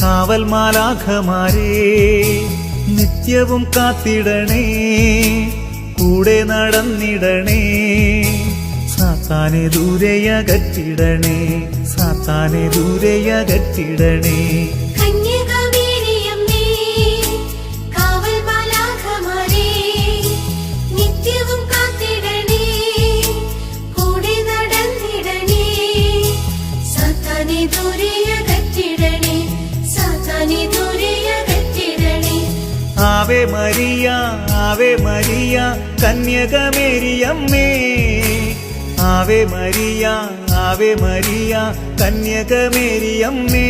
കാവൽ മാലാഖമാരേ നിത്യവും കാത്തിടണേ, കൂടെ നടന്നിടണേ, സാത്താനെ ദൂരെയകറ്റിടണേ, സാത്താനെ ദൂരെയകറ്റിടണേ. Ave Maria, Ave Maria, കന്യകമേരിയമ്മേ. Ave Maria, Ave Maria, കന്യകമേരിയമ്മേ.